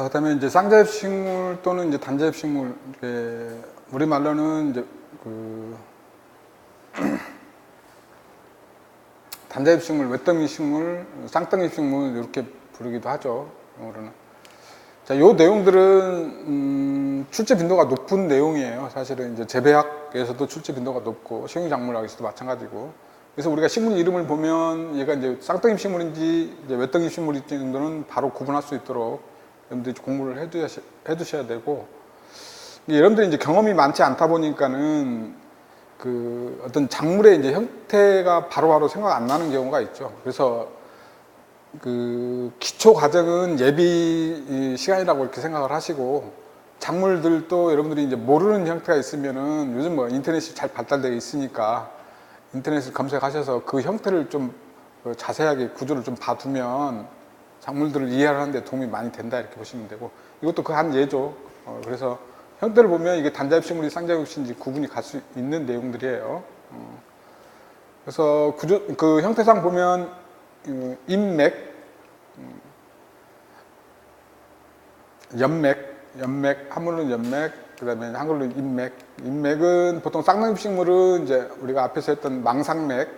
그다음에 이제 쌍자엽식물 또는 이제 단자엽식물, 우리 말로는 이제 단자엽식물, 외덩이식물, 쌍덩이식물 이렇게 부르기도 하죠. 영어로는. 자, 요 내용들은 출제 빈도가 높은 내용이에요. 사실은 이제 재배학에서도 출제 빈도가 높고 식용작물학에서도 마찬가지고. 그래서 우리가 식물 이름을 보면 얘가 이제 쌍덩이 식물인지 이제 외덩이 식물인지 정도는 바로 구분할 수 있도록 여러분들이 공부를 해두셔야 되고, 여러분들이 이제 경험이 많지 않다 보니까는 어떤 작물의 이제 형태가 바로바로 생각 안 나는 경우가 있죠. 그래서 기초 과정은 예비 시간이라고 이렇게 생각을 하시고, 작물들도 여러분들이 이제 모르는 형태가 있으면은 요즘 뭐 인터넷이 잘 발달되어 있으니까 인터넷을 검색하셔서 그 형태를 좀 자세하게 구조를 좀 봐두면 작물들을 이해하는 데 도움이 많이 된다 이렇게 보시면 되고, 이것도 그 한 예죠. 그래서 형태를 보면 이게 단자엽식물이 쌍자엽식인지 구분이 갈 수 있는 내용들이에요. 그래서 그 형태상 보면 인맥, 연맥, 한글로는 연맥, 그 다음에 한글로는 인맥. 인맥은 보통 쌍둥이식물은 이제 우리가 앞에서 했던 망상맥,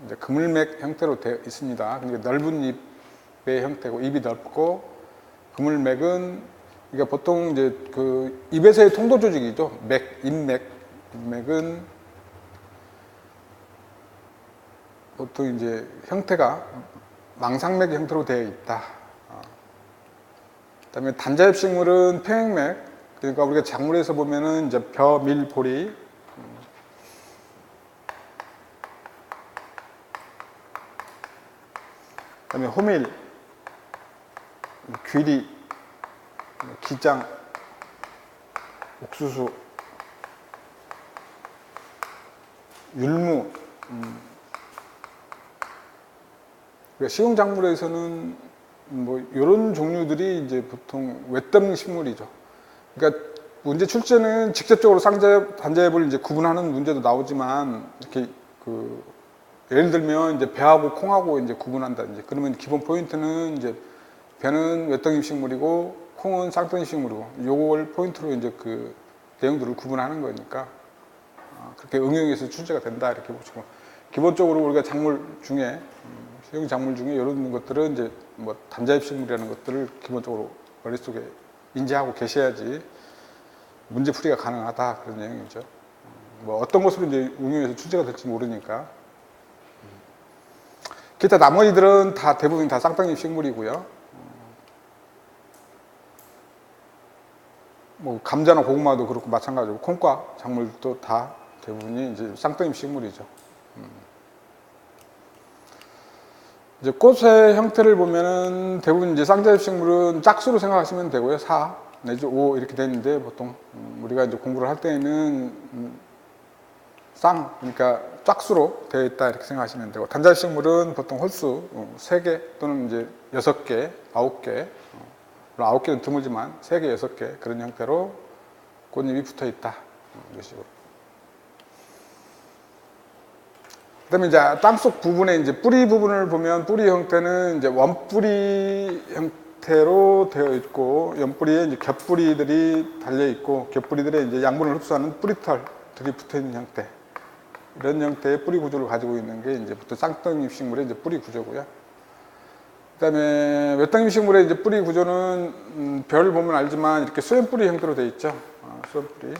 이제 그물맥 형태로 되어 있습니다. 그러니까 넓은 잎의 형태고, 입이 넓고, 그물맥은 그러니까 보통 이제 입에서의 통도 조직이죠. 인맥은 보통 이제 형태가 망상맥 형태로 되어 있다. 그다음에 단자엽식물은 평행맥, 그러니까 우리가 작물에서 보면은 이제 벼, 밀, 보리, 그다음에 호밀, 귀리, 기장, 옥수수, 율무. 그러니까 식용작물에서는 뭐 이런 종류들이 이제 보통 외덩이 식물이죠. 그러니까 문제 출제는 직접적으로 쌍자엽, 단자엽을 이제 구분하는 문제도 나오지만, 이렇게 예를 들면 이제 배하고 콩하고 이제 구분한다. 이제 그러면 기본 포인트는 이제 배는 외덩이 식물이고 콩은 쌍덩이 식물이고, 요걸 포인트로 이제 내용들을 구분하는 거니까 그렇게 응용해서 출제가 된다 이렇게 보시고, 기본적으로 우리가 작물 중에 식용 작물 중에 이런 것들은 이제 뭐 단자엽식물이라는 것들을 기본적으로 머릿속에 인지하고 계셔야지 문제풀이가 가능하다 그런 내용이죠. 뭐 어떤 것으로 이제 응용해서 출제가 될지 모르니까. 기타 나머지들은 다 대부분 다 쌍덩이 식물이고요. 뭐 감자나 고구마도 그렇고 마찬가지고, 콩과 작물도 다 대부분이 이제 쌍덩이 식물이죠. 이제 꽃의 형태를 보면은 대부분 이제 쌍자엽식물은 짝수로 생각하시면 되고요. 4 내지 5 이렇게 되는데, 보통 우리가 이제 공부를 할 때는 그러니까 짝수로 되어 있다 이렇게 생각하시면 되고, 단자엽식물은 보통 홀수 3개 또는 이제 6개, 9개, 9개는 드물지만 3개, 6개 그런 형태로 꽃잎이 붙어 있다 이런 식으로. 그다음에 이제 땅속 부분에 이제 뿌리 부분을 보면, 뿌리 형태는 이제 원뿌리 형태로 되어 있고, 옆뿌리에 이제 겹뿌리들이 달려 있고, 겹뿌리들의 이제 양분을 흡수하는 뿌리털들이 붙어 있는 형태, 이런 형태의 뿌리 구조를 가지고 있는 게 이제 보통 쌍덩이 식물의 이제 뿌리 구조고요. 그다음에 외덩이 식물의 이제 뿌리 구조는 별을 보면 알지만 이렇게 수염뿌리 형태로 되어 있죠. 수염뿌리.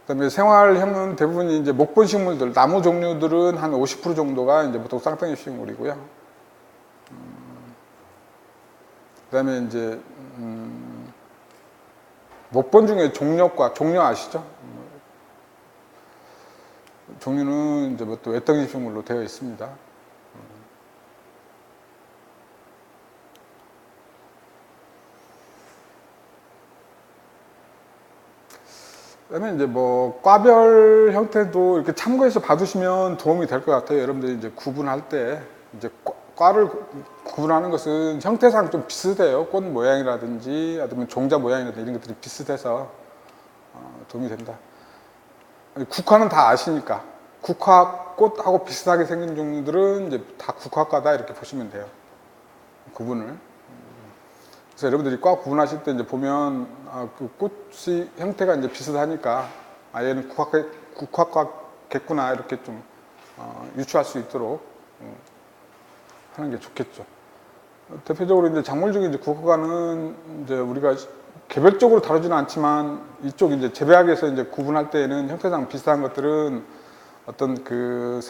그다음에 생활형은 대부분 이제 목본 식물들, 나무 종류들은 한 50% 정도가 이제 보통 쌍덩이 식물이고요. 그다음에 이제 목본 중에 종려 아시죠? 종류는 이제 뭐 또 외덩이 식물로 되어 있습니다. 그다음에 이제 뭐 과별 형태도 이렇게 참고해서 봐두시면 도움이 될 것 같아요. 여러분들이 이제 구분할 때 이제 과를 구분하는 것은 형태상 좀 비슷해요. 꽃 모양이라든지 아니면 종자 모양이라든지 이런 것들이 비슷해서 도움이 된다. 국화는 다 아시니까 국화꽃하고 비슷하게 생긴 종류들은 이제 다 국화과다 이렇게 보시면 돼요. 구분을. 그래서 여러분들이 과 구분하실 때 이제 보면 그 꽃이 형태가 이제 비슷하니까 얘는 국화과겠구나 이렇게 좀 유추할 수 있도록 하는 게 좋겠죠. 대표적으로 이제 작물 중에 이제 국화과는 이제 우리가 개별적으로 다루지는 않지만 이쪽 이제 재배학에서 이제 구분할 때에는 형태상 비슷한 것들은 어떤 그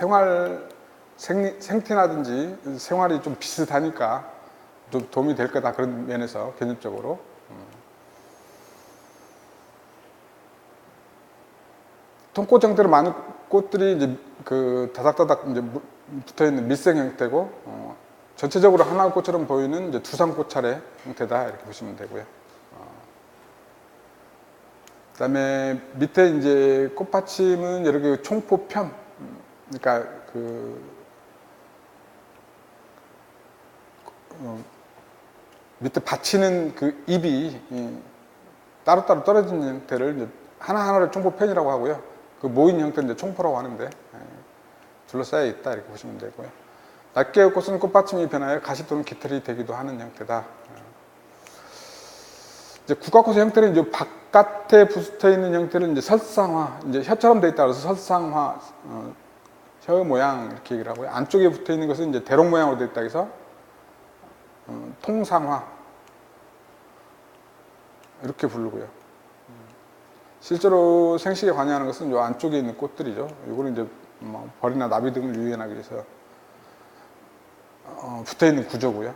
생태라든지 생활이 좀 비슷하니까 좀 도움이 될 거다 그런 면에서 개념적으로. 통꽃 형태로 많은 꽃들이 이제 그 다닥다닥 이제 붙어 있는 밀생 형태고 전체적으로 하나의 꽃처럼 보이는 이제 두상꽃 차례 형태다 이렇게 보시면 되고요. 그다음에 밑에 이제 꽃받침은 여러 개 총포편, 그러니까 밑에 받치는 그 잎이 따로따로 떨어진 형태를 이제 하나하나를 총포편이라고 하고요. 그 모인 형태는 이제 총포라고 하는데 둘러싸여 있다 이렇게 보시면 되고요. 낱개의 꽃은 꽃받침이 변하여 가시 또는 깃털이 되기도 하는 형태다. 이제 국화꽃의 형태는 이제 바깥에 붙어 있는 형태는 이제 설상화, 이제 혀처럼 되어 있다 그래서 설상화, 혀 모양 이렇게 얘기를 하고요. 안쪽에 붙어 있는 것은 이제 대롱 모양으로 되어 있다 해서 통상화 이렇게 부르고요. 실제로 생식에 관여하는 것은 이 안쪽에 있는 꽃들이죠. 이거는 이제 뭐 벌이나 나비 등을 유인하기 위해서 붙어 있는 구조고요.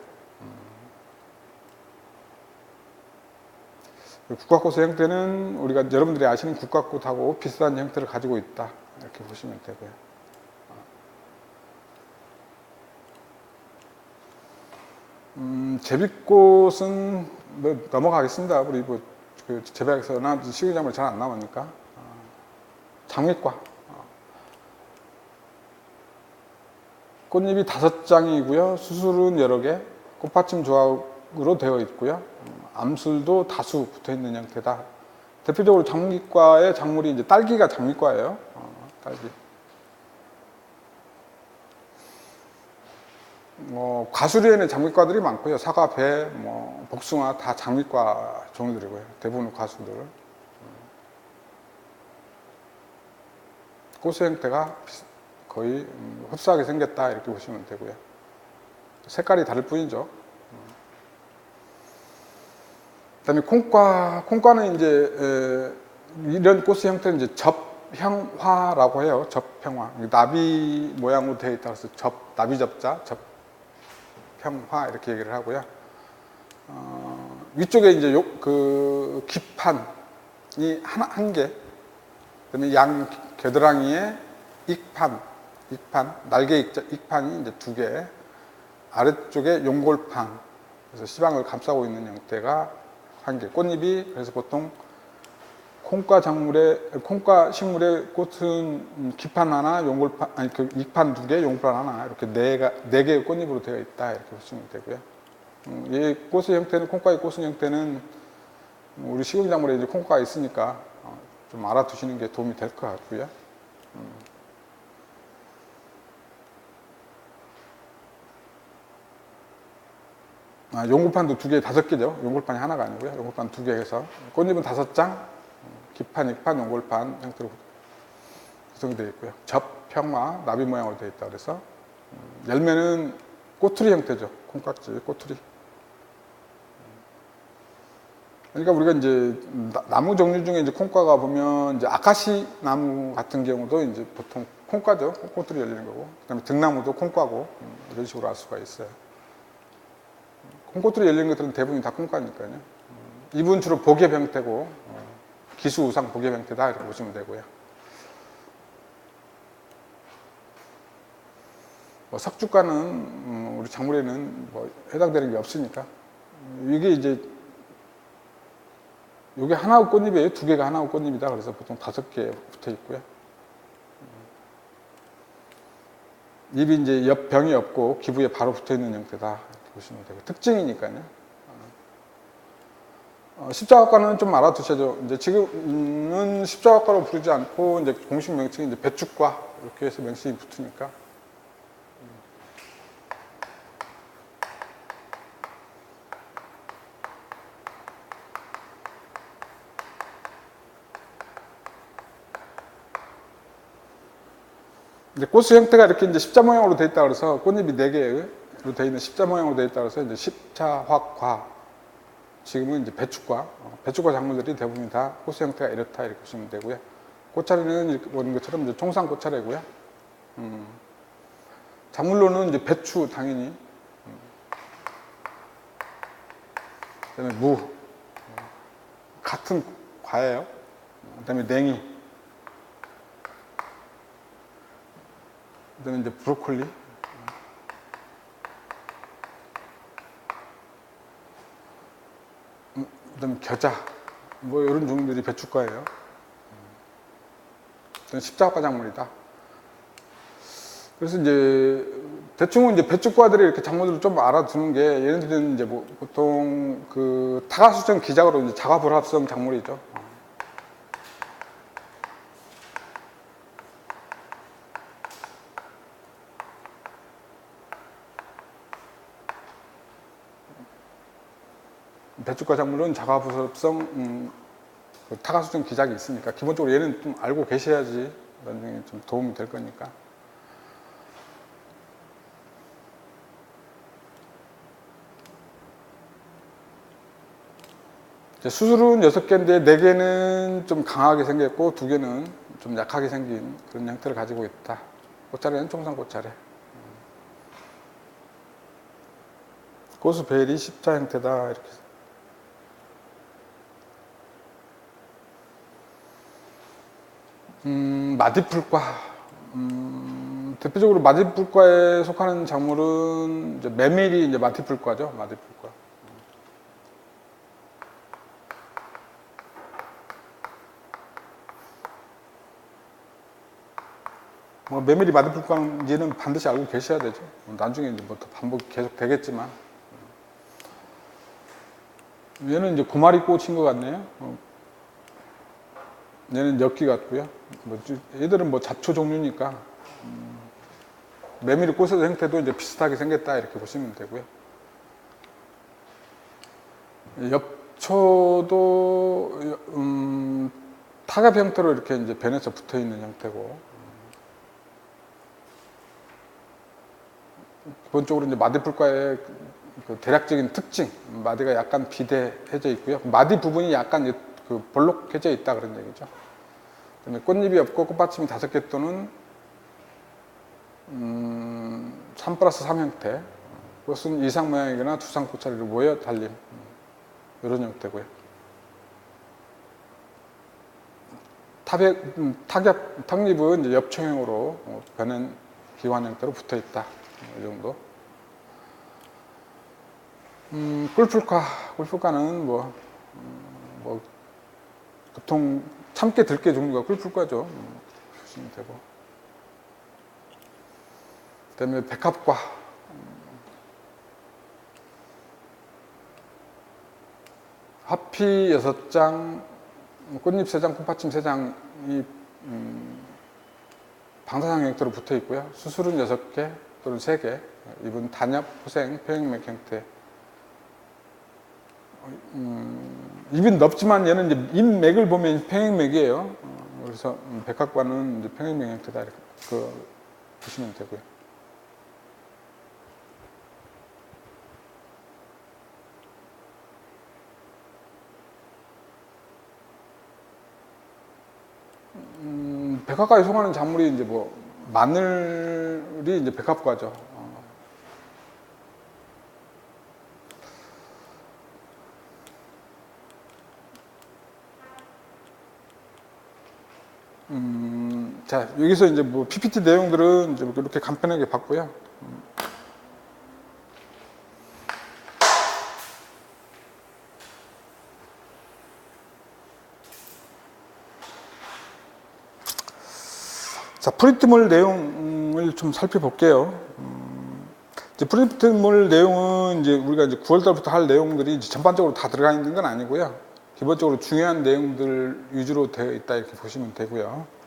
국화꽃의 형태는 우리가 여러분들이 아시는 국화꽃하고 비슷한 형태를 가지고 있다 이렇게 보시면 되고요. 제비꽃은 뭐 넘어가겠습니다. 우리 뭐 그 재배학에서나 식용작물 잘 안 나오니까. 장미과 꽃잎이 5장이고요. 수술은 여러 개, 꽃받침 조합으로 되어 있고요. 암술도 다수 붙어 있는 형태다. 대표적으로 장미과의 작물이 이제 딸기가 장미과예요. 딸기. 뭐 과수류에는 장미과들이 많고요. 사과, 배, 뭐 복숭아 다 장미과 종류들이고요. 대부분 과수들. 꽃의 형태가 거의 흡사하게 생겼다 이렇게 보시면 되고요. 색깔이 다를 뿐이죠. 그다음에 콩과는 이제 이런 꽃의 형태는 이제 접형화라고 해요. 접형화. 나비 모양으로 되어 있다 그래서 나비 접자, 접형화 이렇게 얘기를 하고요. 위쪽에 이제 그 기판이 한 개, 그다음에 양 겨드랑이에 익판, 날개 익판이 이제 2개, 아래쪽에 용골판, 그래서 시방을 감싸고 있는 형태가 1개, 꽃잎이 그래서 보통 콩과 식물의 꽃은 기판 하나, 용골판, 아니 그 익판 2개, 용골판 하나 이렇게 4개의 꽃잎으로 되어 있다 이렇게 보시면 되고요. 이 꽃의 형태는 콩과의 꽃의 형태는 우리 식용작물에 이제 콩과가 있으니까 좀 알아두시는 게 도움이 될 것 같고요. 용골판도 2개, 5개죠. 용골판이 하나가 아니고요. 용골판 2개 해서 꽃잎은 5장, 기판, 익판, 용골판 형태로 구성이 되어 있고요. 접형화, 나비 모양으로 되어 있다 그래서 열매는 꼬투리 형태죠. 콩깍지, 꼬투리. 그러니까 우리가 이제 나무 종류 중에 이제 콩과가 보면 이제 아카시 나무 같은 경우도 이제 보통 콩과죠. 꼬투리 열리는 거고. 그다음에 등나무도 콩과고 이런 식으로 알 수가 있어요. 콩꼬투리 열리는 것들은 대부분 다 콩과니까요. 잎은 주로 복엽 형태고 기수우상 복엽 형태다 이렇게 보시면 되고요. 뭐 석주과는 우리 작물에는 뭐 해당되는 게 없으니까 이게 이제 이게 하나의 꽃잎이에요. 2개가 하나의 꽃잎이다. 그래서 보통 5개 붙어 있고요. 잎이 이제 옆병이 없고 기부에 바로 붙어 있는 형태다. 이렇게 보시면 되고 특징이니까요. 십자가과는 좀 알아두셔야죠. 이제 지금은 십자가과로 부르지 않고 이제 공식 명칭이 이제 배축과 이렇게 해서 맹신이 붙으니까. 이제 꽃의 형태가 이렇게 이제 십자 모양으로 되어 있다 그래서 꽃잎이 4개로 되어 있는 십자 모양으로 되어 있다 그래서 이제 십자화과, 지금은 이제 배축과 작물들이 대부분 다 꽃의 형태가 이렇다 이렇게 보시면 되고요. 꽃차례는 이렇게 보는 것처럼 이제 총상 꽃차례고요. 작물로는 이제 배추 당연히, 그다음에 무, 같은 과예요. 그다음에 냉이, 그다음에 이제 브로콜리, 그다음에 겨자, 뭐 이런 종류들이 배추과예요. 십자가 작물이다. 그래서 이제 대충은 이제 배추과들이 이렇게 작물들을 좀 알아두는 게, 얘네들은 이제 뭐 보통 그 타가수정 기작으로 이제 자가불합성 작물이죠. 배추과 작물은 자가불합성 그 타가수정 기작이 있으니까 기본적으로 얘는 좀 알고 계셔야지 나중에 좀 도움이 될 거니까. 수술은 6개인데 4개는 좀 강하게 생겼고 2개는 좀 약하게 생긴 그런 형태를 가지고 있다. 꽃차례는 총상 꽃차례. 고수베일이 십자 형태다 이렇게. 마디풀과, 대표적으로 마디풀과에 속하는 작물은 이제 메밀이 이제 마디풀과죠. 마디풀과. 뭐 메밀이 마디풀과인지는 반드시 알고 계셔야 되죠. 나중에 이제 뭐 더 반복 계속 되겠지만. 얘는 이제 구마리 꽃인 것 같네요. 얘는 엽기 같고요. 얘들은 뭐 잡초 종류니까 메밀이 꽃의 형태도 이제 비슷하게 생겼다 이렇게 보시면 되고요. 엽초도 타갑 형태로 이렇게 이제 변해서 붙어 있는 형태고, 기본적으로 이제 마디풀과의 그 대략적인 특징, 마디가 약간 비대해져 있고요. 마디 부분이 약간 그 볼록해져 있다 그런 얘기죠. 그다음에 꽃잎이 없고 꽃받침이 5개 또는 3+3 형태, 꽃은 이상 모양이거나 두상 꽃차례로 모여 달림, 이런 형태고요. 탁잎은 이제 엽초형으로 변한 기관 형태로 붙어 있다. 이 정도. 꿀풀과는 뭐 보통 참깨, 들깨 종류가 꿀풀과죠. 보시면 되고. 그 다음에 백합과, 화피 6장, 꽃잎 3장, 꽃받침 3장이 방사상 형태로 붙어 있고요. 수술은 6개 또는 3개, 잎은 단엽, 호생, 평행맥 형태. 잎은 넓지만 얘는 이제 잎맥을 보면 평행맥이에요. 그래서 백합과는 이제 평행맥 형태다 이렇게 보시면 되고요. 백합과에 속하는 작물이 이제 뭐 마늘이 이제 백합과죠. 자, 여기서 이제 뭐 PPT 내용들은 이제 이렇게 간편하게 봤고요. 자, 프린트물 내용을 좀 살펴볼게요. 이제 프린트물 내용은 이제 우리가 이제 9월달부터 할 내용들이 이제 전반적으로 다 들어가 있는 건 아니고요. 기본적으로 중요한 내용들 위주로 되어 있다 이렇게 보시면 되고요.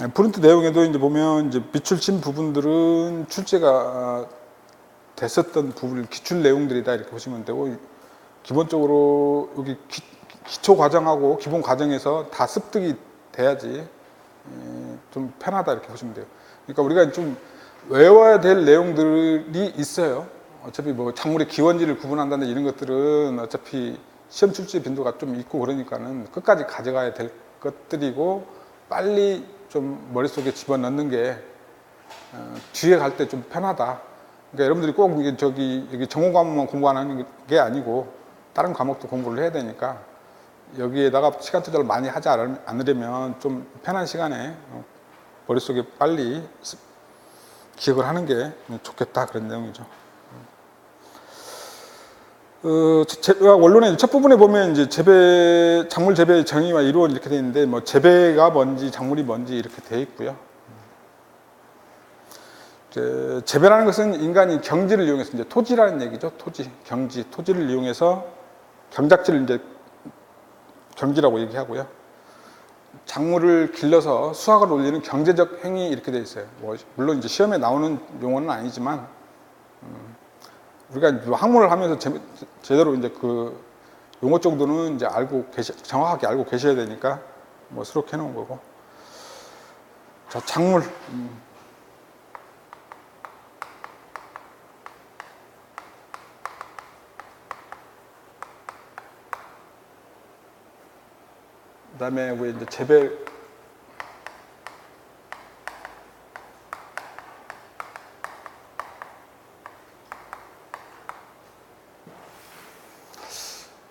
프린트 내용에도 이제 보면 이제 비출신 부분들은 출제가 됐었던 부분, 기출 내용들이다 이렇게 보시면 되고, 기본적으로 여기 기초 과정하고 기본 과정에서 다 습득이 돼야지 좀 편하다 이렇게 보시면 돼요. 그러니까 우리가 좀 외워야 될 내용들이 있어요. 어차피 뭐 작물의 기원지를 구분한다는 이런 것들은 어차피 시험 출제 빈도가 좀 있고 그러니까는 끝까지 가져가야 될 것들이고, 빨리 좀 머릿속에 집어넣는 게 뒤에 갈 때 좀 편하다. 그러니까 여러분들이 꼭 이게 여기 전공 과목만 공부하는 게 아니고 다른 과목도 공부를 해야 되니까 여기에다가 시간 투자를 많이 하지 않으려면 좀 편한 시간에 머릿속에 빨리 기억을 하는 게 좋겠다, 그런 내용이죠. 원론의 첫 부분에 보면 이제 작물 재배 정의와 이론 이렇게 되어 있는데, 뭐 재배가 뭔지 작물이 뭔지 이렇게 되어 있고요. 재배라는 것은 인간이 경지를 이용해서, 이제 토지라는 얘기죠. 토지를 이용해서 경작지를 이제 경지라고 얘기하고요. 작물을 길러서 수확을 올리는 경제적 행위 이렇게 되어 있어요. 물론 이제 시험에 나오는 용어는 아니지만, 우리가 학문을 하면서 제대로 이제 그 용어 정도는 이제 정확하게 알고 계셔야 되니까 뭐 수록해 놓은 거고. 자, 작물. 그다음에 왜 이제 재배,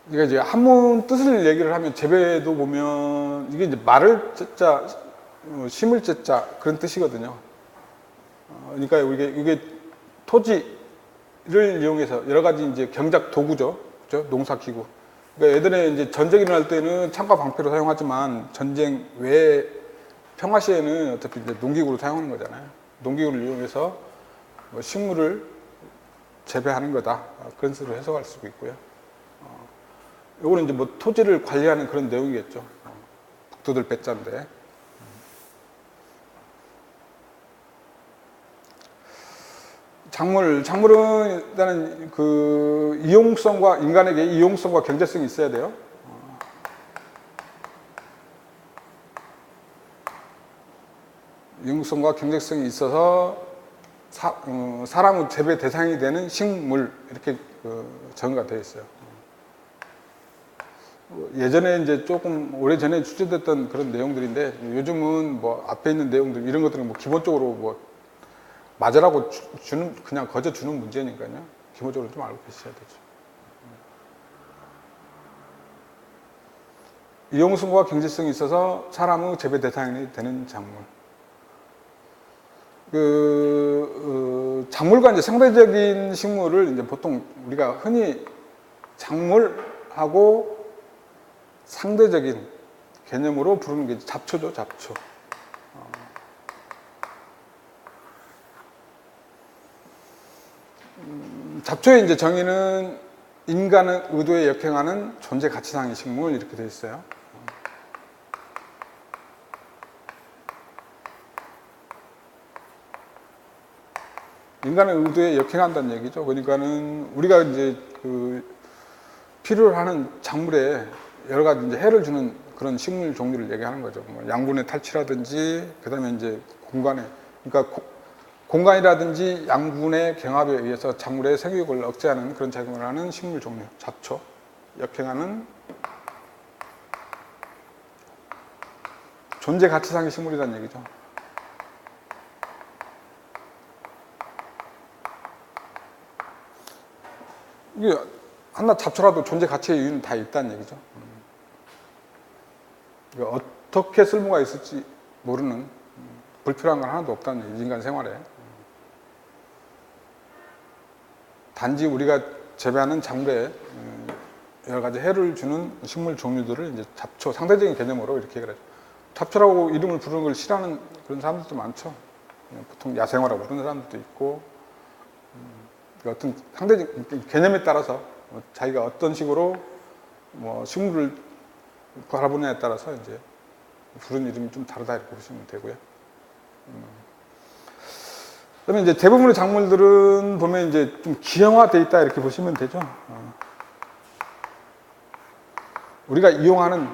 이게 이제 한문 뜻을 얘기를 하면 재배도 보면 이게 이제 말을 째자, 심을 째자 그런 뜻이거든요. 그러니까 이게 토지를 이용해서 여러 가지 이제 경작 도구죠, 그죠? 농사 기구. 그러니까 예전에 이제 전쟁이 일어날 때는 창과 방패로 사용하지만 전쟁 외에 평화 시에는 어차피 이제 농기구로 사용하는 거잖아요. 농기구를 이용해서 뭐 식물을 재배하는 거다, 그런 식으로 해석할 수도 있고요. 요거는 이제 뭐 토지를 관리하는 그런 내용이겠죠. 북두들 배자인데. 작물은 일단은 그 인간에게 이용성과 경제성이 있어야 돼요. 이용성과 경제성이 있어서 사람의 재배 대상이 되는 식물, 이렇게 정의가 되어 있어요. 예전에 이제 조금 오래전에 출제됐던 그런 내용들인데, 요즘은 뭐 앞에 있는 내용들 이런 것들은 뭐 기본적으로 뭐 맞으라고 그냥 거저 주는 문제니까요. 기본적으로 좀 알고 계셔야 되죠. 이용성과 경제성이 있어서 사람의 재배 대상이 되는 작물. 작물과 이제 상대적인 식물을 이제 보통 우리가 흔히 작물하고 상대적인 개념으로 부르는 게 잡초죠, 잡초. 잡초의 이제 정의는 인간의 의도에 역행하는 존재 가치상의 식물, 이렇게 되어 있어요. 인간의 의도에 역행한다는 얘기죠. 그러니까는 우리가 이제 필요로 하는 작물에 여러 가지 이제 해를 주는 그런 식물 종류를 얘기하는 거죠. 뭐 양분의 탈취라든지, 그 다음에 이제 그러니까 공간이라든지 양분의 경합에 의해서 작물의 생육을 억제하는 그런 작용을 하는 식물 종류, 잡초. 역행하는 존재 가치상의 식물이라는 얘기죠. 이게 하나 잡초라도 존재 가치의 이유는 다 있다는 얘기죠. 어떻게 쓸모가 있을지 모르는, 불필요한 건 하나도 없다는 얘기죠, 인간 생활에. 단지 우리가 재배하는 작물에 여러 가지 해를 주는 식물 종류들을 이제 잡초, 상대적인 개념으로 이렇게 얘기를 하죠. 잡초라고 이름을 부르는 걸 싫어하는 그런 사람들도 많죠. 보통 야생화라고 부르는 사람들도 있고, 어떤 상대적 개념에 따라서 자기가 어떤 식으로 뭐 식물을 바라보느냐에 따라서 이제 부르는 이름이 좀 다르다, 이렇게 보시면 되고요. 그러면 이제 대부분의 작물들은 보면 이제 좀 기형화돼 있다 이렇게 보시면 되죠. 우리가 이용하는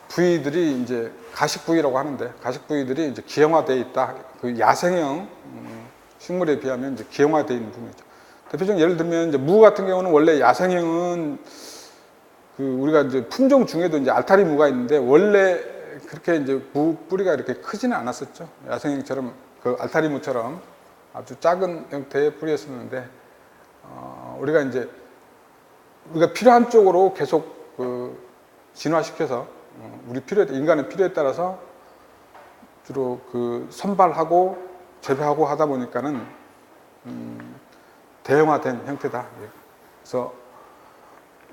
부위들이 이제 가식 부위라고 하는데, 가식 부위들이 이제 기형화돼 있다. 그 야생형 식물에 비하면 이제 기형화돼 있는 부분이죠. 대표적으로 예를 들면 이제 무 같은 경우는 원래 야생형은 그 우리가 이제 품종 중에도 이제 알타리 무가 있는데 원래 그렇게 이제 무 뿌리가 이렇게 크지는 않았었죠. 야생형처럼 그 알타리 무처럼 아주 작은 형태의 뿌리였었는데 우리가 이제 우리가 필요한 쪽으로 계속 그 진화시켜서 우리 필요에 인간의 필요에 따라서 주로 그 선발하고 재배하고 하다 보니까는 대형화된 형태다. 그래서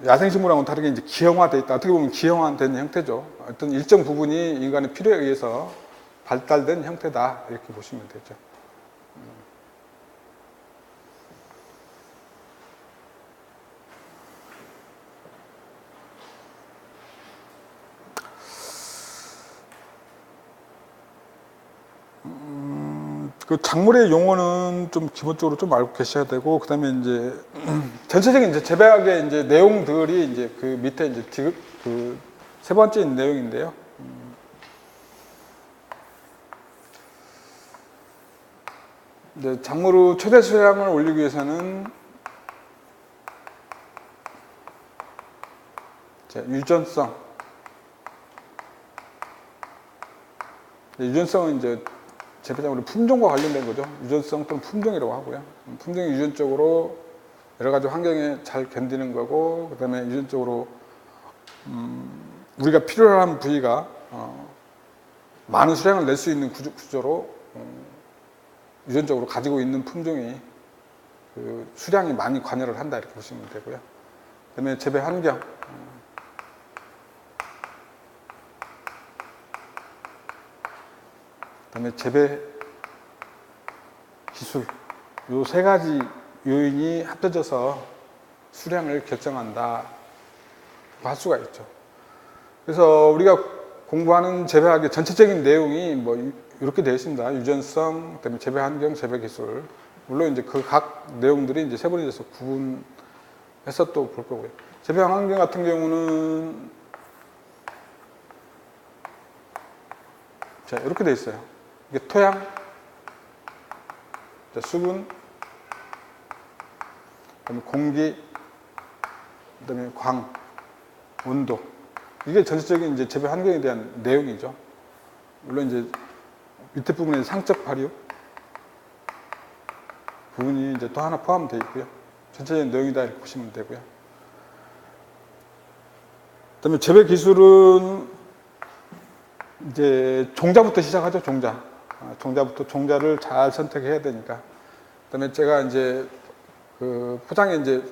야생식물하고는 다르게 이제 기형화돼 있다. 어떻게 보면 기형화된 형태죠. 어떤 일정 부분이 인간의 필요에 의해서 발달된 형태다. 이렇게 보시면 되죠. 그 작물의 용어는 좀 기본적으로 좀 알고 계셔야 되고, 그 다음에 이제 전체적인 이제 재배학의 이제 내용들이 이제 그 밑에 이제 그 세 번째 내용인데요. 이제 작물의 최대 수량을 올리기 위해서는 유전성. 유전성은 이제 재배작물의 품종과 관련된 거죠. 유전성 또는 품종이라고 하고요. 품종이 유전적으로 여러 가지 환경에 잘 견디는 거고, 그 다음에 유전적으로 우리가 필요한 부위가 많은 수량을 낼 수 있는 구조로 유전적으로 가지고 있는 품종이 그 수량이 많이 관여를 한다 이렇게 보시면 되고요. 그 다음에 재배 환경. 그다음에 재배 기술, 요 세 가지 요인이 합쳐져서 수량을 결정한다 할 수가 있죠. 그래서 우리가 공부하는 재배학의 전체적인 내용이 뭐 이렇게 되어 있습니다. 유전성, 그다음에 재배 환경, 재배 기술. 물론 이제 그 각 내용들이 이제 세분화돼서 구분해서 또 볼 거고요. 재배 환경 같은 경우는 자 이렇게 되어 있어요. 이게 토양, 수분, 그다음에 공기, 그다음에 광, 온도. 이게 전체적인 이제 재배 환경에 대한 내용이죠. 물론 이제 밑에 부분에 상적 발효 부분이 이제 또 하나 포함되어 있고요. 전체적인 내용이다 이렇게 보시면 되고요. 그다음에 재배 기술은 이제 종자부터 시작하죠. 종자부터 종자를 잘 선택해야 되니까. 그다음에 제가 이제 그 포장에 이제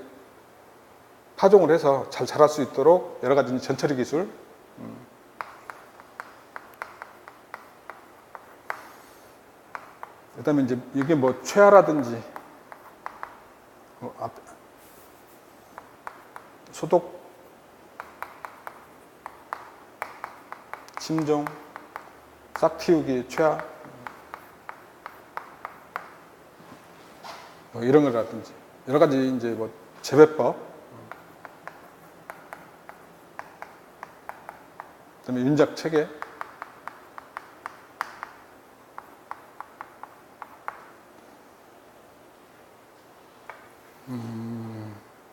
파종을 해서 잘 자랄 수 있도록 여러 가지 전처리 기술. 그다음에 이제 이게 뭐 최하라든지 소독, 침종, 싹 틔우기, 최하 뭐 이런 거라든지 여러 가지 이제 뭐 재배법, 그다음에 윤작 체계,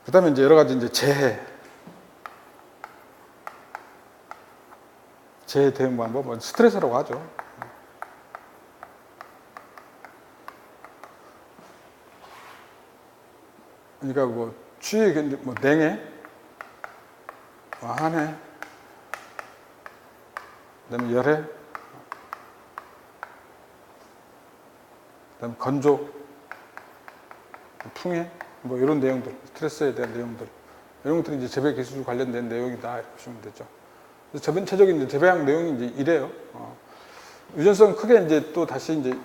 그다음에 이제 여러 가지 이제 재해 대응 방법, 뭐 스트레스라고 하죠. 그러니까 뭐 추위, 뭐 냉해, 뭐 한해, 그다음에 열해, 그다음에 건조, 풍해, 뭐 이런 내용들, 스트레스에 대한 내용들, 이런 것들이 이제 재배 기술 관련된 내용이다 이렇게 보시면 되죠. 그래서 전체적인 이제 재배학 내용이 이제 이래요. 유전성 크게 이제 또 다시 이제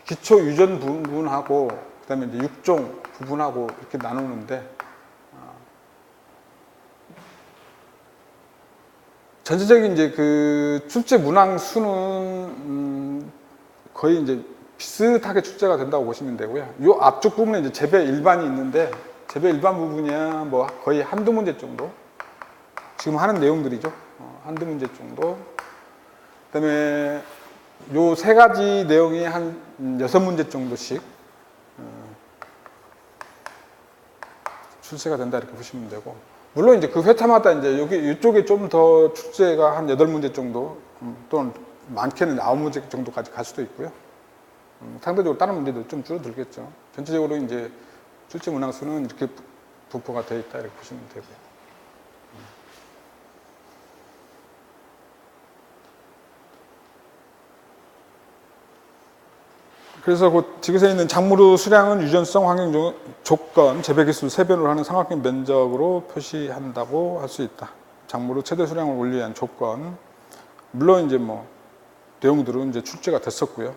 기초 유전 부분하고 그다음에 이제 육종 부분하고 이렇게 나누는데 전체적인 이제 그 출제 문항 수는 거의 이제 비슷하게 출제가 된다고 보시면 되고요. 요 앞쪽 부분에 이제 재배 일반이 있는데 재배 일반 부분이야 뭐 거의 한두 문제 정도 지금 하는 내용들이죠. 한두 문제 정도. 그다음에 요 세 가지 내용이 한 6문제 정도씩 출제가 된다 이렇게 보시면 되고, 물론 이제 그 회차마다 이제 여기 이쪽에 좀 더 출제가 한 8문제 정도 또는 많게는 9문제 정도까지 갈 수도 있고요. 상대적으로 다른 문제도 좀 줄어들겠죠. 전체적으로 이제 출제 문항수는 이렇게 분포가 되어 있다 이렇게 보시면 되고요. 그래서 그 지그시에 있는 작물의 수량은 유전성, 환경 조건, 재배기술 세변으로 하는 삼각형 면적으로 표시한다고 할 수 있다. 작물의 최대 수량을 올리기 위한 조건. 물론 이제 뭐 내용들은 이제 출제가 됐었고요.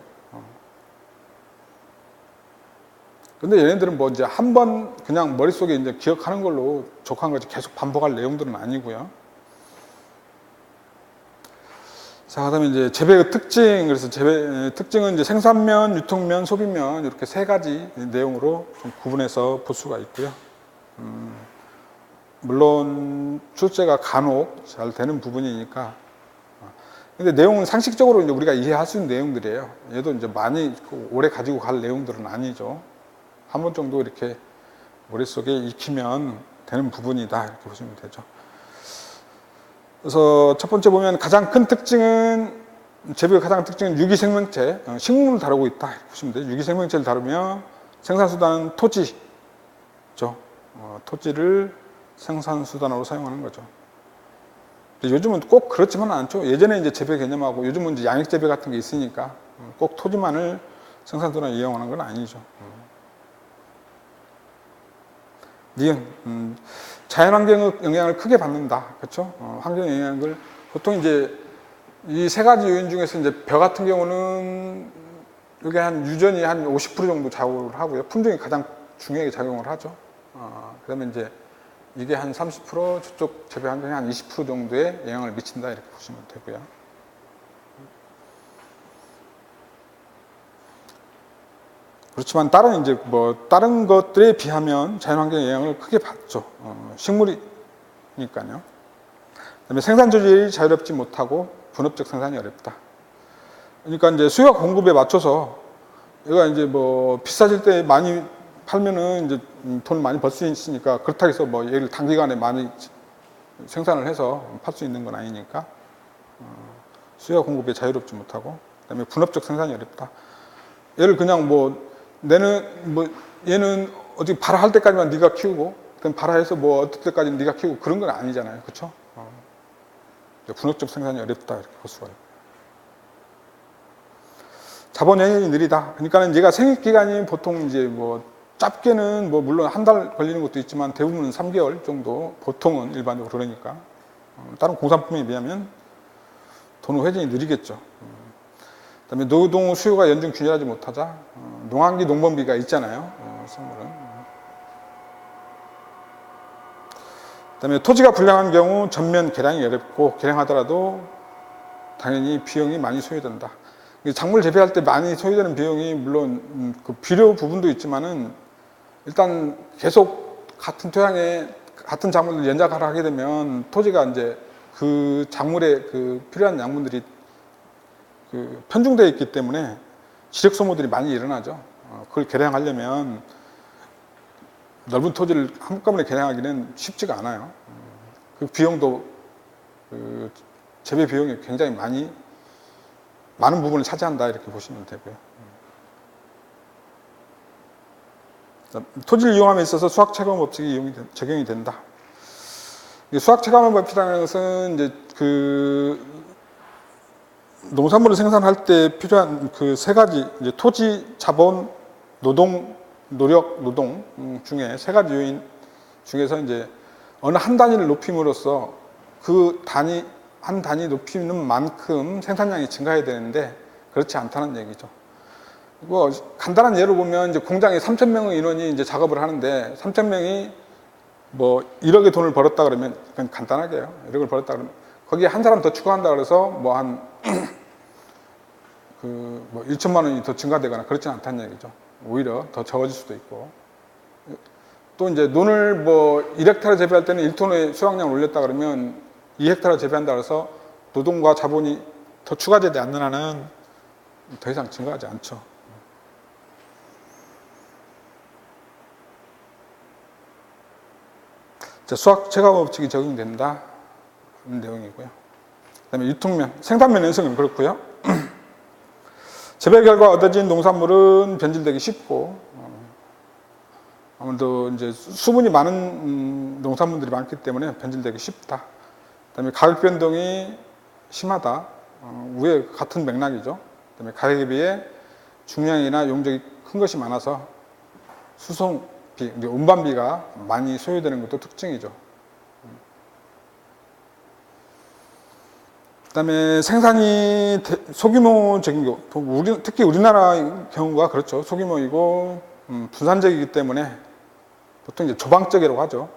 근데 얘네들은 뭐 이제 한 번 그냥 머릿속에 이제 기억하는 걸로 족한 거지 계속 반복할 내용들은 아니고요. 자, 그다음에 이제 재배의 특징. 그래서 재배 특징은 이제 생산면, 유통면, 소비면 이렇게 세 가지 내용으로 좀 구분해서 볼 수가 있고요. 물론 출제가 간혹 잘 되는 부분이니까. 근데 내용은 상식적으로 이제 우리가 이해할 수 있는 내용들이에요. 얘도 이제 많이 오래 가지고 갈 내용들은 아니죠. 한 번 정도 이렇게 머릿속에 익히면 되는 부분이다 이렇게 보시면 되죠. 그래서 첫 번째 보면 가장 큰 특징은, 재배의 가장 큰 특징은 유기생명체, 식물을 다루고 있다 이렇게 보시면 돼요. 유기생명체를 다루며 생산수단은 토지죠. 토지를 생산수단으로 사용하는 거죠. 요즘은 꼭 그렇지만은 않죠. 예전에 이제 재배 개념하고 요즘은 이제 양액재배 같은 게 있으니까 꼭 토지만을 생산수단으로 이용하는 건 아니죠. 니은, 자연환경의 영향을 크게 받는다. 그렇죠? 환경 영향을 보통 이제 이 세 가지 요인 중에서 이제 벼 같은 경우는 이게 한 유전이 한 50% 정도 작용을 하고요. 품종이 가장 중요하게 작용을 하죠. 그다음에 이제 이게 한 30%, 저쪽 재배 환경이 한 20% 정도의 영향을 미친다 이렇게 보시면 되고요. 그렇지만 다른 이제 뭐 다른 것들에 비하면 자연환경의 영향을 크게 받죠. 식물이니까요. 그다음에 생산 조직이 자유롭지 못하고 분업적 생산이 어렵다. 그러니까 이제 수요와 공급에 맞춰서 얘가 이제 뭐 비싸질 때 많이 팔면은 이제 돈을 많이 벌 수 있으니까, 그렇다고 해서 뭐 얘를 단기간에 많이 생산을 해서 팔 수 있는 건 아니니까 수요와 공급에 자유롭지 못하고, 그다음에 분업적 생산이 어렵다. 얘를 그냥 뭐 얘는 어디 발화할 때까지만 네가 키우고, 그럼 발화해서 뭐 어떨 때까지 네가 키우고 그런 건 아니잖아요, 그렇죠? 분업적 생산이 어렵다 이렇게 볼 수가 있고. 자본 영역이 느리다. 그러니까는 얘가 생育기간이 보통 이제 뭐 짧게는 뭐 물론 한 달 걸리는 것도 있지만 대부분은 3개월 정도, 보통은 일반적으로 그러니까. 다른 공산품에 비하면 돈의 회전이 느리겠죠. 그다음에 노동 수요가 연중 균일하지 못하자. 농한기 농번비가 있잖아요. 식물은. 그다음에 토지가 불량한 경우 전면 개량이 어렵고, 개량하더라도 당연히 비용이 많이 소요된다. 작물 재배할 때 많이 소요되는 비용이 물론 그 비료 부분도 있지만은, 일단 계속 같은 토양에 같은 작물을 연작하라 하게 되면 토지가 이제 그 작물에 그 필요한 양분들이 그 편중되어 있기 때문에 지력 소모들이 많이 일어나죠. 그걸 개량하려면 넓은 토지를 한꺼번에 개량하기는 쉽지가 않아요. 그 비용도 그 재배 비용이 굉장히 많은 부분을 차지한다 이렇게 보시면 되고요. 토지를 이용함에 있어서 수학 체감 법칙이 적용이 된다. 수학 체감 법칙이라는 것은 이제 그 농산물을 생산할 때 필요한 그 세 가지, 이제 토지, 자본, 노동, 노력, 노동 중에 세 가지 요인 중에서 이제 어느 한 단위를 높임으로써 그 한 단위 높이는 만큼 생산량이 증가해야 되는데 그렇지 않다는 얘기죠. 뭐 간단한 예로 보면 이제 공장에 3,000명의 인원이 이제 작업을 하는데 3,000명이 뭐 1억의 돈을 벌었다 그러면, 그냥 간단하게요. 1억을 벌었다 그러면 거기에 한 사람 더 추가한다 그래서 뭐 한 뭐 1천만 원이 더 증가되거나 그렇진 않다는 얘기죠. 오히려 더 적어질 수도 있고. 또 이제 논을 뭐 1헥타르 재배할 때는 1톤의 수확량을 올렸다 그러면 2헥타르 재배한다 그래서 노동과 자본이 더 추가되지 않는 한은 더 이상 증가하지 않죠. 수학 체감 법칙이 적용된다. 그런 내용이고요. 그 다음에 유통면, 생산면 연성은 그렇고요. 재배 결과 얻어진 농산물은 변질되기 쉽고, 아무래도 이제 수분이 많은 농산물들이 많기 때문에 변질되기 쉽다. 그 다음에 가격 변동이 심하다. 위에 같은 맥락이죠. 그 다음에 가격에 비해 중량이나 용적이 큰 것이 많아서 수송비, 운반비가 많이 소요되는 것도 특징이죠. 그 다음에 생산이 소규모적인 경우, 특히 우리나라 경우가 그렇죠. 소규모이고 분산적이기 때문에 보통 이제 조방적이라고 하죠.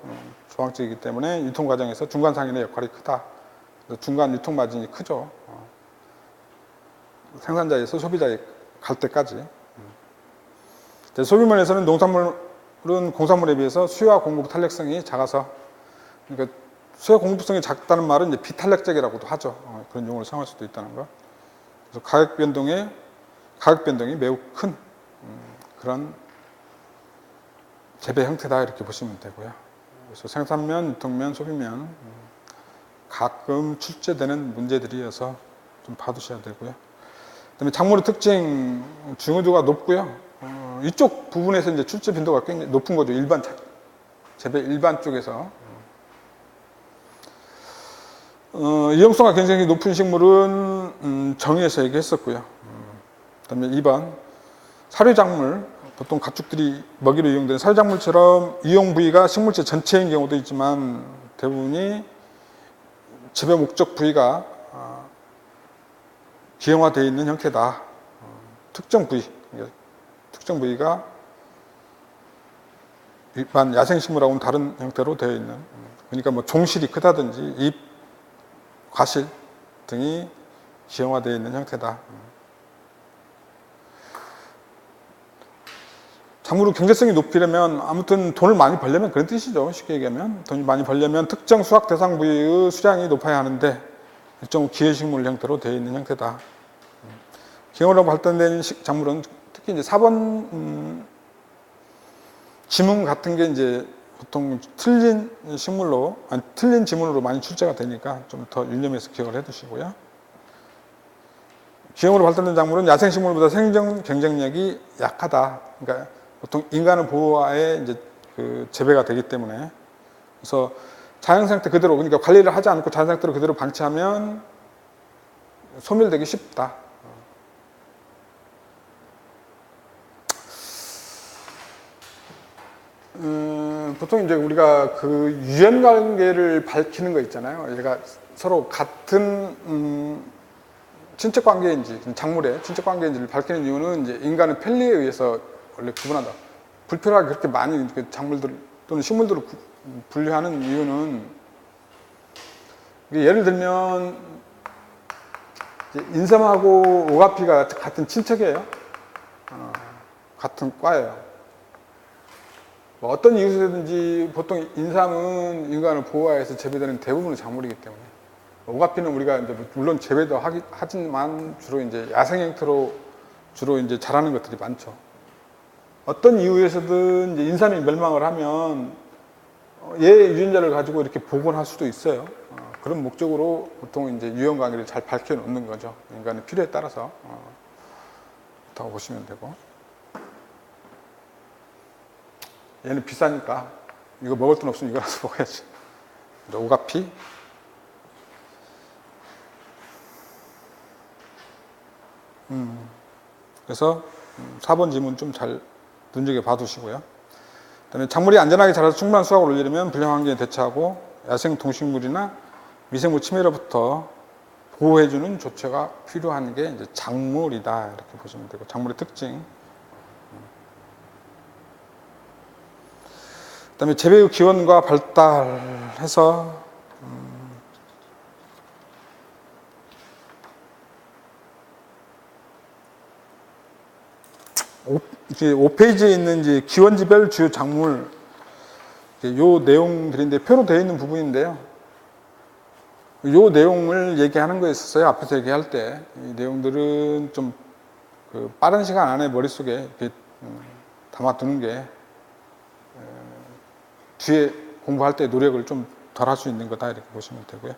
조방적이기 때문에 유통 과정에서 중간 상인의 역할이 크다. 중간 유통 마진이 크죠. 생산자에서 소비자에 갈 때까지. 소비면에서는 농산물은 공산물에 비해서 수요와 공급 탄력성이 작아서, 그러니까 수요 공급성이 작다는 말은 이제 비탄력적이라고도 하죠. 그런 용어를 사용할 수도 있다는 거. 그래서 가격 변동이 매우 큰 그런 재배 형태다 이렇게 보시면 되고요. 그래서 생산면, 유통면, 소비면 가끔 출제되는 문제들이어서 좀 봐두셔야 되고요. 그다음에 작물의 특징, 중요도가 높고요. 이쪽 부분에서 이제 출제 빈도가 굉장히 높은 거죠. 재배 일반 쪽에서. 이용성과 경쟁력이 높은 식물은 정의에서 얘기했었고요. 그다음에 2번 사료작물, 보통 가축들이 먹이로 이용되는 사료작물처럼 이용 부위가 식물체 전체인 경우도 있지만 대부분이 재배 목적 부위가 기형화되어 있는 형태다. 특정 부위가 일반 야생식물하고는 다른 형태로 되어 있는, 그러니까 뭐 종실이 크다든지 잎, 과실 등이 기형화되어 있는 형태다. 작물의 경제성이 높이려면, 아무튼 돈을 많이 벌려면 그런 뜻이죠. 쉽게 얘기하면 돈이 많이 벌려면 특정 수확 대상 부위의 수량이 높아야 하는데 일종 기회식물 형태로 되어 있는 형태다. 기형으로 발달된 작물은 특히 이제 4번 지문 같은 게 이제 보통 틀린 지문으로 많이 출제가 되니까 좀 더 유념해서 기억을 해두시고요. 기형으로 발달된 작물은 야생식물보다 생존 경쟁력이 약하다. 그러니까 보통 인간의 보호하에 이제 재배가 되기 때문에, 그래서 자연 상태 그대로, 그러니까 관리를 하지 않고 자연 상태로 그대로 방치하면 소멸되기 쉽다. 보통 이제 우리가 그 유연 관계를 밝히는 거 있잖아요. 얘가 서로 같은 친척 관계인지, 작물의 친척 관계인지를 밝히는 이유는 이제 인간의 편리에 의해서 원래 구분한다. 불필요하게 그렇게 많이 작물들 또는 식물들을 분류하는 이유는, 예를 들면 인삼하고 오가피가 같은 친척이에요. 같은 과예요. 뭐 어떤 이유에서든지 보통 인삼은 인간을 보호하여서 재배되는 대부분의 작물이기 때문에, 오가피는 우리가 이제 물론 재배도 하지만 주로 이제 야생 형태로 주로 이제 자라는 것들이 많죠. 어떤 이유에서든 이제 인삼이 멸망을 하면 얘 유전자를 가지고 이렇게 복원할 수도 있어요. 그런 목적으로 보통 이제 유형 관계를 잘 밝혀 놓는 거죠. 인간의 필요에 따라서. 그렇다고 보시면 되고. 얘는 비싸니까 이거 먹을 돈 없으면 이거라도 먹어야지. 오가피. 그래서 4번 지문 좀 잘 눈여겨 봐두시고요. 그다음에 작물이 안전하게 자라서 충분한 수확을 올리려면 불량 환경에 대처하고 야생 동식물이나 미생물 침해로부터 보호해주는 조처가 필요한 게 이제 작물이다 이렇게 보시면 되고, 작물의 특징. 그다음에 재배의 기원과 발달해서 이제 5페이지에 있는 이제 기원지별 주요 작물, 요 내용들인데 표로 되어 있는 부분인데요. 요 내용을 얘기하는 거에 있었어요. 앞에서 얘기할 때. 이 내용들은 좀 그 빠른 시간 안에 머릿속에 이렇게 담아두는 게 뒤에 공부할 때 노력을 좀 덜 할 수 있는 거다 이렇게 보시면 되고요.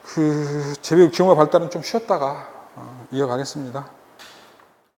그 제비국 기용과 발달은 좀 쉬었다가 이어가겠습니다.